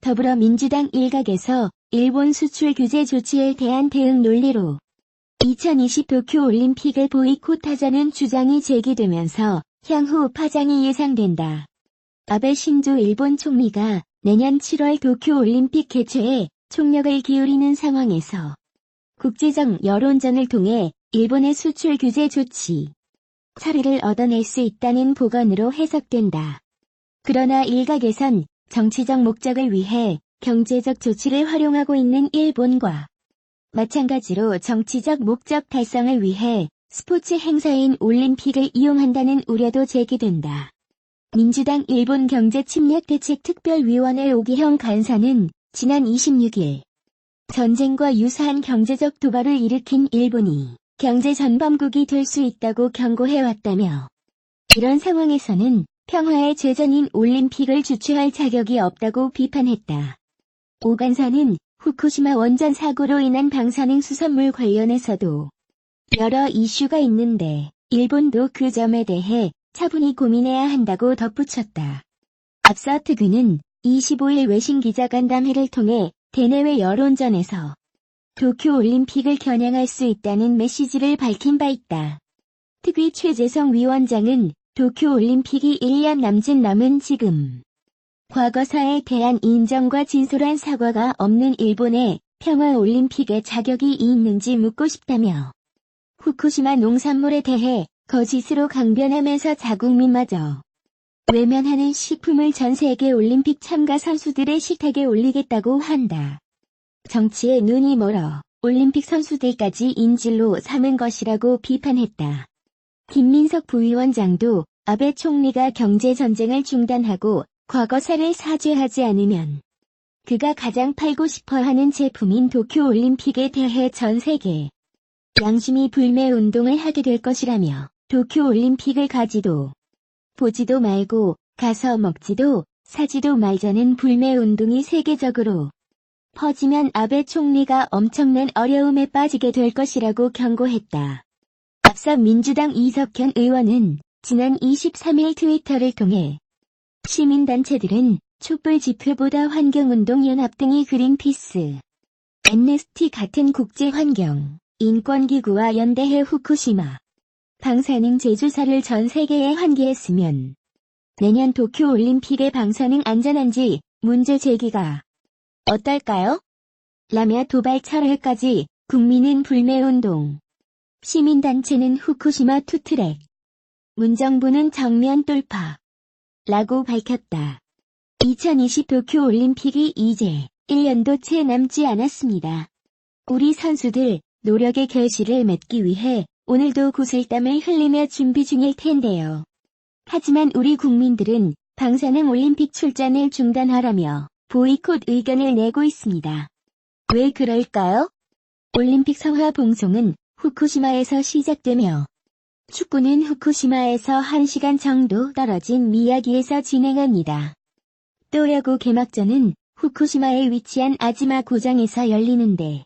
더불어민주당 일각에서 일본 수출 규제 조치에 대한 대응 논리로 2020 도쿄올림픽을 보이콧하자는 주장이 제기되면서 향후 파장이 예상된다. 아베 신조 일본 총리가 내년 7월 도쿄올림픽 개최에 총력을 기울이는 상황에서 국제적 여론전을 통해 일본의 수출 규제 조치 처리를 얻어낼 수 있다는 복원으로 해석된다. 그러나 일각에선 정치적 목적을 위해 경제적 조치를 활용하고 있는 일본과 마찬가지로 정치적 목적 달성을 위해 스포츠 행사인 올림픽을 이용한다는 우려도 제기된다. 민주당 일본 경제침략대책특별위원회 오기형 간사는 지난 26일 전쟁과 유사한 경제적 도발을 일으킨 일본이 경제 전범국이 될 수 있다고 경고해왔다며 이런 상황에서는 평화의 제전인 올림픽을 주최할 자격이 없다고 비판했다. 오 간사는 후쿠시마 원전 사고로 인한 방사능 수산물 관련해서도 여러 이슈가 있는데 일본도 그 점에 대해 차분히 고민해야 한다고 덧붙였다. 앞서 특위는 25일 외신 기자간담회를 통해 대내외 여론전에서 도쿄올림픽을 겨냥할 수 있다는 메시지를 밝힌 바 있다. 특위 최재성 위원장은 도쿄올림픽이 1년 남은 지금 과거사에 대한 인정과 진솔한 사과가 없는 일본에 평화올림픽의 자격이 있는지 묻고 싶다며 후쿠시마 농산물에 대해 거짓으로 강변하면서 자국민마저 외면하는 식품을 전 세계 올림픽 참가 선수들의 식탁에 올리겠다고 한다. 정치에 눈이 멀어 올림픽 선수들까지 인질로 삼은 것이라고 비판했다. 김민석 부위원장도 아베 총리가 경제전쟁을 중단하고 과거사를 사죄하지 않으면 그가 가장 팔고 싶어하는 제품인 도쿄올림픽에 대해 전 세계 양심이 불매운동을 하게 될 것이라며 도쿄올림픽을 가지도 보지도 말고 가서 먹지도 사지도 말자는 불매운동이 세계적으로 퍼지면 아베 총리가 엄청난 어려움에 빠지게 될 것이라고 경고했다. 앞서 민주당 이석현 의원은 지난 23일 트위터를 통해 시민단체들은 촛불 집회보다 환경운동연합 등이 그린피스, 엠네스티 같은 국제환경, 인권기구와 연대해 후쿠시마 방사능 제조사를 전 세계에 환기했으면 내년 도쿄올림픽의 방사능 안전한지 문제 제기가 어떨까요? 라며 도발 철회까지 국민은 불매운동, 시민단체는 후쿠시마 투트랙, 문정부는 정면 돌파 라고 밝혔다. 2020 도쿄올림픽이 이제 1년도 채 남지 않았습니다. 우리 선수들 노력의 결실을 맺기 위해 오늘도 구슬땀을 흘리며 준비 중일 텐데요. 하지만 우리 국민들은 방사능 올림픽 출전을 중단하라며 보이콧 의견을 내고 있습니다. 왜 그럴까요? 올림픽 성화 봉송은 후쿠시마에서 시작되며 축구는 후쿠시마에서 1시간 정도 떨어진 미야기에서 진행합니다. 또 야구 개막전은 후쿠시마에 위치한 아지마 구장에서 열리는데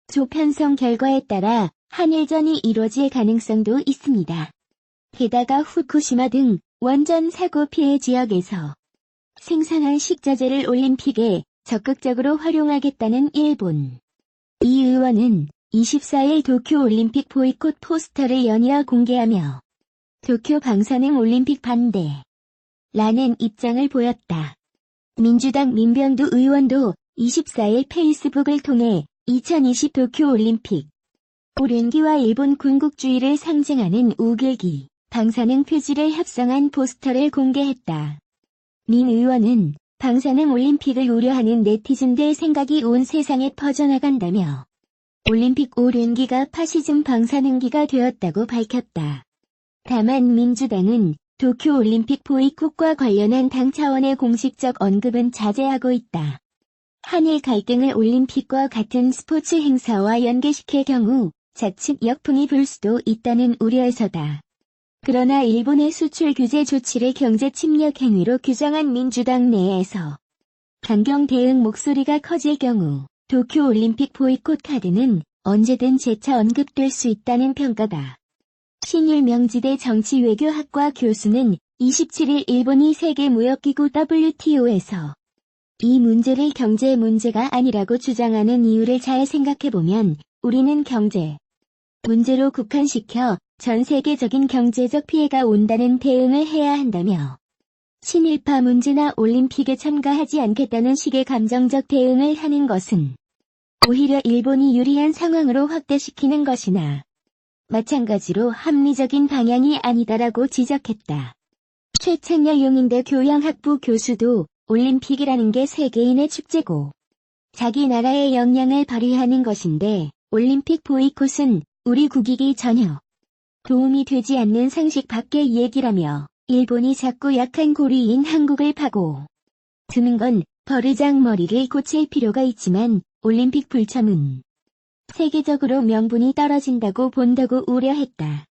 조편성 결과에 따라 한일전이 이뤄질 가능성도 있습니다. 게다가 후쿠시마 등 원전 사고 피해 지역에서 생산한 식자재를 올림픽에 적극적으로 활용하겠다는 일본. 이 의원은 24일 도쿄올림픽 보이콧 포스터를 연이어 공개하며 도쿄 방사능 올림픽 반대 라는 입장을 보였다. 민주당 민병두 의원도 24일 페이스북을 통해 2020 도쿄올림픽 오륜기와 일본 군국주의를 상징하는 우길기, 방사능 표지를 합성한 포스터를 공개했다. 민 의원은 방사능 올림픽을 우려하는 네티즌들의 생각이 온 세상에 퍼져나간다며 올림픽 오륜기가 파시즘 방사능기가 되었다고 밝혔다. 다만 민주당은 도쿄올림픽 보이콧과 관련한 당 차원의 공식적 언급은 자제하고 있다. 한일 갈등을 올림픽과 같은 스포츠 행사와 연계시킬 경우 자칫 역풍이 불 수도 있다는 우려에서다. 그러나 일본의 수출 규제 조치를 경제 침략 행위로 규정한 민주당 내에서 강경 대응 목소리가 커질 경우 도쿄올림픽 보이콧 카드는 언제든 재차 언급될 수 있다는 평가다. 신율명지대 정치외교학과 교수는 27일 일본이 세계무역기구 WTO에서 이 문제를 경제 문제가 아니라고 주장하는 이유를 잘 생각해보면 우리는 경제 문제로 국한시켜 전 세계적인 경제적 피해가 온다는 대응을 해야 한다며 친일파 문제나 올림픽에 참가하지 않겠다는 식의 감정적 대응을 하는 것은 오히려 일본이 유리한 상황으로 확대시키는 것이나 마찬가지로 합리적인 방향이 아니다라고 지적했다. 최창렬 용인대 교양학부 교수도 올림픽이라는 게 세계인의 축제고 자기 나라의 역량을 발휘하는 것인데 올림픽 보이콧은 우리 국익이 전혀 도움이 되지 않는 상식 밖의 얘기라며 일본이 자꾸 약한 고리인 한국을 파고 드는 건 버르장머리를 고칠 필요가 있지만 올림픽 불참은 세계적으로 명분이 떨어진다고 본다고 우려했다.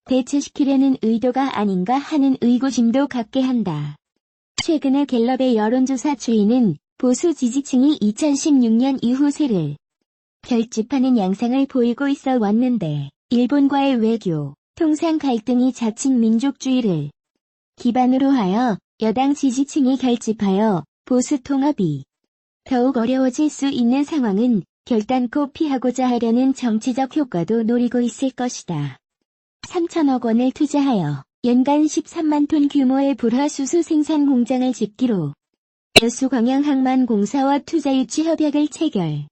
대체시키려는 의도가 아닌가 하는 의구심도 갖게 한다. 최근의 갤럽의 여론조사 추이는 보수 지지층이 2016년 이후 세를 결집하는 양상을 보이고 있어 왔는데 일본과의 외교, 통상 갈등이 자칫 민족주의를 기반으로 하여 여당 지지층이 결집하여 보수 통합이 더욱 어려워질 수 있는 상황은 결단코 피하고자 하려는 정치적 효과도 노리고 있을 것이다. 3천억 원을 투자하여 연간 13만 톤 규모의 불화수소 생산 공장을 짓기로 여수광양항만공사와 투자유치 협약을 체결.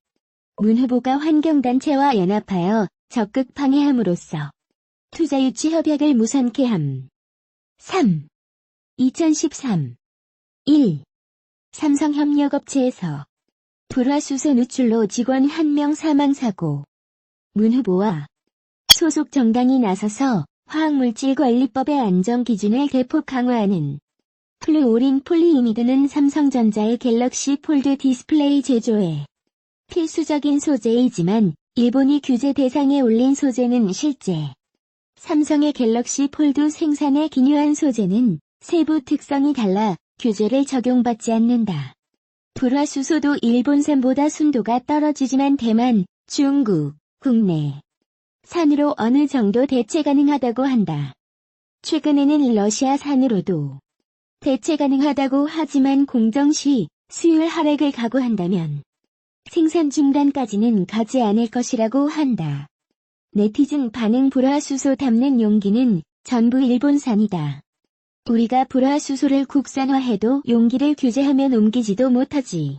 문 후보가 환경단체와 연합하여 적극 방해함으로써 투자유치 협약을 무산케 함. 3. 2013. 1. 삼성협력업체에서 불화수소 누출로 직원 1명 사망사고. 문 후보와 소속 정당이 나서서 화학물질관리법의 안전기준을 대폭 강화하는 플루오린 폴리이미드는 삼성전자의 갤럭시 폴드 디스플레이 제조에 필수적인 소재이지만 일본이 규제 대상에 올린 소재는 실제 삼성의 갤럭시 폴드 생산에 기여한 소재는 세부 특성이 달라 규제를 적용받지 않는다. 불화수소도 일본산보다 순도가 떨어지지만 대만, 중국, 국내 산으로 어느 정도 대체 가능하다고 한다. 최근에는 러시아산으로도 대체 가능하다고 하지만 공정시 수율 하락을 각오한다면 생산 중단까지는 가지 않을 것이라고 한다. 네티즌 반응 불화수소 담는 용기는 전부 일본산이다. 우리가 불화수소를 국산화해도 용기를 규제하면 옮기지도 못하지.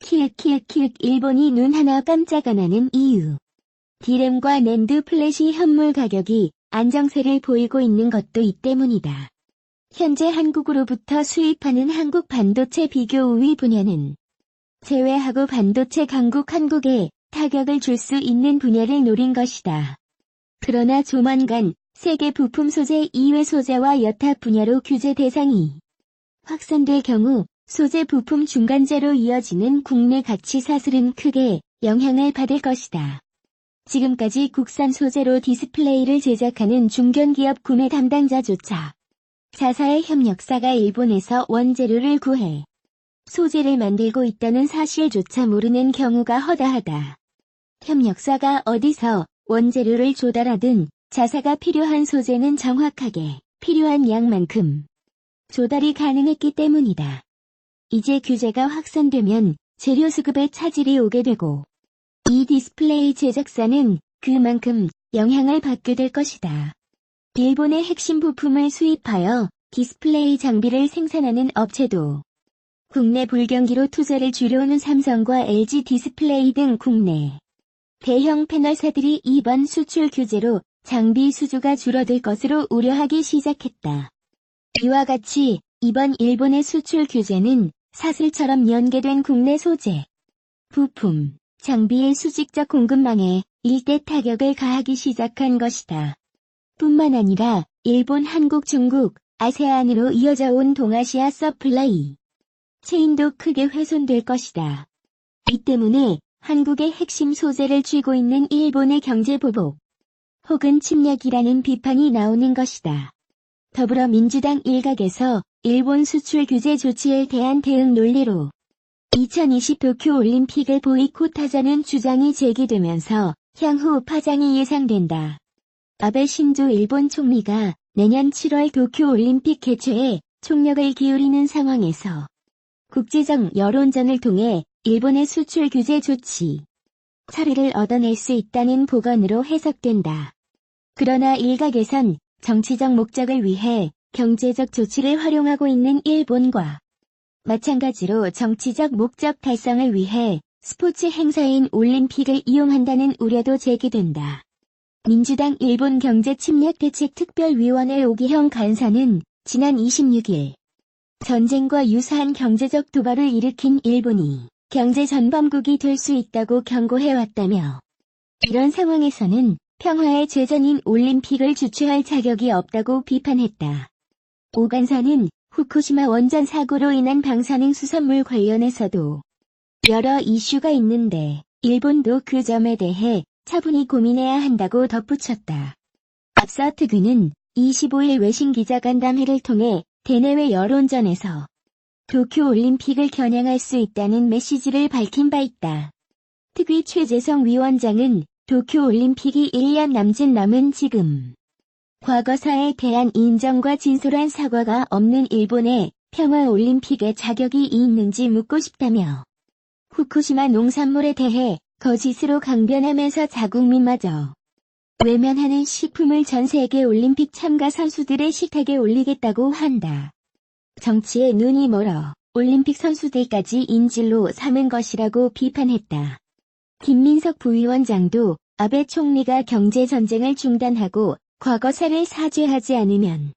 키읔키읔키읔 일본이 눈 하나 깜짝 안 하는 이유. 디램과 낸드 플래시 현물 가격이 안정세를 보이고 있는 것도 이 때문이다. 현재 한국으로부터 수입하는 한국 반도체 비교 우위 분야는 제외하고 반도체 강국 한국에 타격을 줄 수 있는 분야를 노린 것이다. 그러나 조만간 세계 부품 소재 이외 소재와 여타 분야로 규제 대상이 확산될 경우 소재 부품 중간재로 이어지는 국내 가치 사슬은 크게 영향을 받을 것이다. 지금까지 국산 소재로 디스플레이를 제작하는 중견기업 구매 담당자조차 자사의 협력사가 일본에서 원재료를 구해 소재를 만들고 있다는 사실조차 모르는 경우가 허다하다. 협력사가 어디서 원재료를 조달하든 자사가 필요한 소재는 정확하게 필요한 양만큼 조달이 가능했기 때문이다. 이제 규제가 확산되면 재료 수급에 차질이 오게 되고 이 디스플레이 제작사는 그만큼 영향을 받게 될 것이다. 일본의 핵심 부품을 수입하여 디스플레이 장비를 생산하는 업체도 국내 불경기로 투자를 줄여오는 삼성과 LG 디스플레이 등 국내 대형 패널사들이 이번 수출 규제로 장비 수주가 줄어들 것으로 우려하기 시작했다. 이와 같이 이번 일본의 수출 규제는 사슬처럼 연계된 국내 소재, 부품, 장비의 수직적 공급망에 일대 타격을 가하기 시작한 것이다. 뿐만 아니라 일본, 한국, 중국, 아세안으로 이어져 온 동아시아 서플라이 체인도 크게 훼손될 것이다. 이 때문에 한국의 핵심 소재를 쥐고 있는 일본의 경제 보복 혹은 침략이라는 비판이 나오는 것이다. 더불어민주당 일각에서 일본 수출 규제 조치에 대한 대응 논리로 2020 도쿄올림픽을 보이콧하자는 주장이 제기되면서 향후 파장이 예상된다. 아베 신조 일본 총리가 내년 7월 도쿄올림픽 개최에 총력을 기울이는 상황에서 국제적 여론전을 통해 일본의 수출 규제 조치, 처리를 얻어낼 수 있다는 복원으로 해석된다. 그러나 일각에선 정치적 목적을 위해 경제적 조치를 활용하고 있는 일본과 마찬가지로 정치적 목적 달성을 위해 스포츠 행사인 올림픽을 이용한다는 우려도 제기된다. 민주당 일본 경제침략대책특별위원회 오기형 간사는 지난 26일 전쟁과 유사한 경제적 도발을 일으킨 일본이 경제 전범국이 될 수 있다고 경고해왔다며 이런 상황에서는 평화의 제전인 올림픽을 주최할 자격이 없다고 비판했다. 오 간사는 후쿠시마 원전 사고로 인한 방사능 수산물 관련해서도 여러 이슈가 있는데 일본도 그 점에 대해 차분히 고민해야 한다고 덧붙였다. 앞서 특위는 25일 외신 기자간담회를 통해 대내외 여론전에서 도쿄올림픽을 겨냥할 수 있다는 메시지를 밝힌 바 있다. 특위 최재성 위원장은 도쿄올림픽이 1년 남은 지금 과거사에 대한 인정과 진솔한 사과가 없는 일본에 평화올림픽의 자격이 있는지 묻고 싶다며 후쿠시마 농산물에 대해 거짓으로 강변하면서 자국민마저 외면하는 식품을 전 세계 올림픽 참가 선수들의 식탁에 올리겠다고 한다. 정치에 눈이 멀어 올림픽 선수들까지 인질로 삼은 것이라고 비판했다. 김민석 부위원장도 아베 총리가 경제전쟁을 중단하고 과거사를 사죄하지 않으면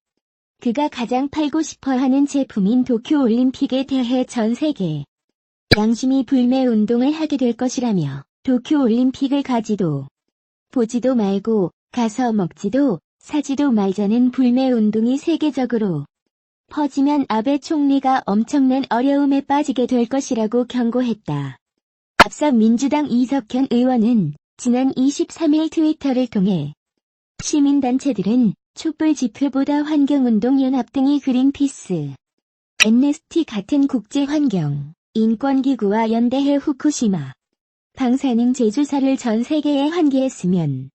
그가 가장 팔고 싶어하는 제품인 도쿄올림픽에 대해 전 세계 양심이 불매운동을 하게 될 것이라며 도쿄올림픽을 가지도 보지도 말고 가서 먹지도 사지도 말자는 불매운동이 세계적으로 퍼지면 아베 총리가 엄청난 어려움에 빠지게 될 것이라고 경고했다. 앞서 민주당 이석현 의원은 지난 23일 트위터를 통해 시민단체들은 촛불 집회보다 환경운동연합 등이 그린피스, 엠네스티 같은 국제환경, 인권기구와 연대해 후쿠시마 방사능 제조사를 전 세계에 환기했으면